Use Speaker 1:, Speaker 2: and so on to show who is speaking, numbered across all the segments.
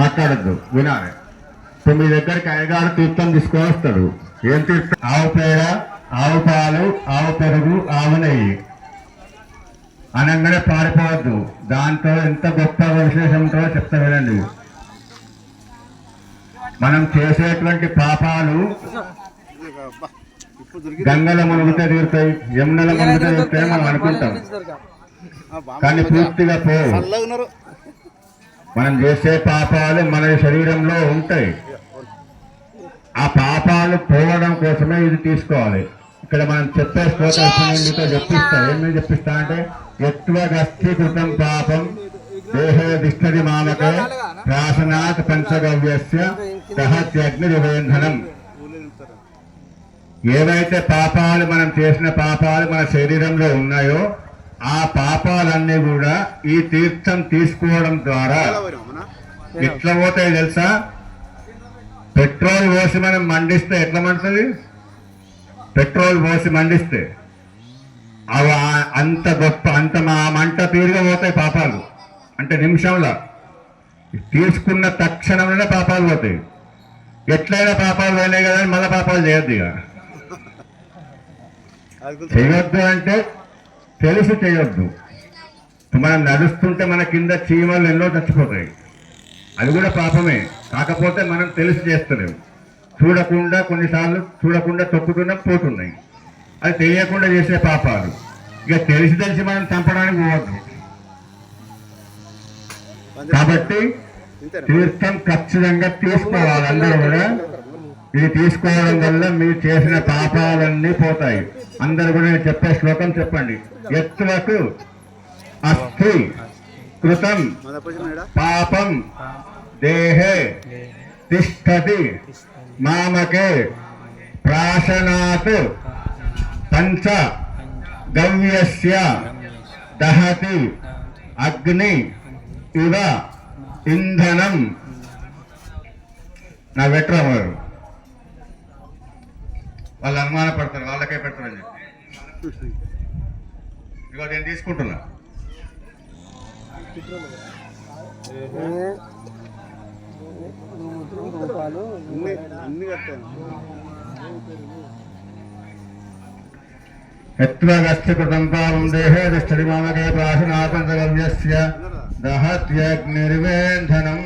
Speaker 1: మాట్లాడద్దు, వినాలి. ఇప్పుడు మీ దగ్గరికి అయ్యగారు తీర్థం తీసుకొని వస్తాడు. ఏం తీర్థం? ఆవు పేడ, ఆవు పాలు, ఆవు పెరుగు, ఆవు నెయ్యి అనగానే పారిపోవద్దు. దాంతో ఎంత గొప్ప విశేషం ఉంటుందో చెప్తా వినండి. మనం చేసేటువంటి పాపాలు గంగల మునుగుతే తీరుతాయి, యమునల మునుగుతే తీరుతాయి మనం అనుకుంటాం, కానీ పూర్తిగా పోవు. మనం చేసే పాపాలు మన శరీరంలో ఉంటాయి. ఆ పాపాలు పోవడం కోసమే ఇది తీసుకోవాలి. ఇక్కడ మనం చెప్పే స్తోత్రంతో చెప్పిస్తా. ఏమేమి చెప్పిస్తా అంటే, ఎత్వ గస్థీకృతం పాపం దేహే దిష్టది మామకే ప్రాసనాత్ పంచగవ్యస్య దహత్యగ్నిరివేంధనం. ఏవైతే పాపాలు మనం చేసిన పాపాలు మన శరీరంలో ఉన్నాయో ఆ పాపాలన్నీ కూడా ఈ తీర్థం తీసుకోవడం ద్వారా ఎట్లా పోతాయి తెలుసా? పెట్రోల్ పోసి మనం మండిస్తే ఎట్లా మండుతుంది? పెట్రోల్ పోసి మండిస్తే అవి అంత గొప్ప అంత మా మంట తీరుగా పోతాయి పాపాలు. అంటే నిమిషంలో తీసుకున్న తక్షణంలోనే పాపాలు పోతాయి. ఎట్లయినా పాపాలు పోయినాయి కదా మళ్ళీ పాపాలు చేయొద్దు. ఇక చేయొద్దు అంటే తెలిసి చేయొద్దు. మనం నడుస్తుంటే మన కింద చీమలు ఎన్నో చచ్చిపోతాయి, అది కూడా పాపమే. కాకపోతే మనం తెలిసి చేస్తలేము. చూడకుండా కొన్నిసార్లు చూడకుండా తొక్కుతున్నా పోతున్నాయి, అది తెలియకుండా చేసే పాపాలు. ఇక తెలిసి మనం చంపడానికి పోవద్దు. కాబట్టి తీర్థం ఖచ్చితంగా తీసుకోవాలి అందరూ కూడా. ఇది తీసుకోవడం వల్ల మీరు చేసిన పాపాలన్నీ పోతాయి. అందరూ కూడా నేను చెప్పే శ్లోకం చెప్పండి. ఎత్తులకు అస్థి కృతం పాపం దేహే తిష్టతి మామకే ప్రాశనాత్ పంచ గవ్యస్య దహతి అగ్ని ఇవ ఇంధనం. నా వెట్రమారు వాళ్ళు అనుమానపడతారు, వాళ్ళకే పెడతారని చెప్పి ఇవాళ నేను తీసుకుంటున్నా. ఎత్వగస్థికృతం పాపం దేహే తిష్టతి మామకే ప్రాశనాత్ పంచగవ్యస్య దహత్యగ్నిర్వేంధనం.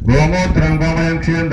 Speaker 1: గోమూత్రం గోమయం క్షీరం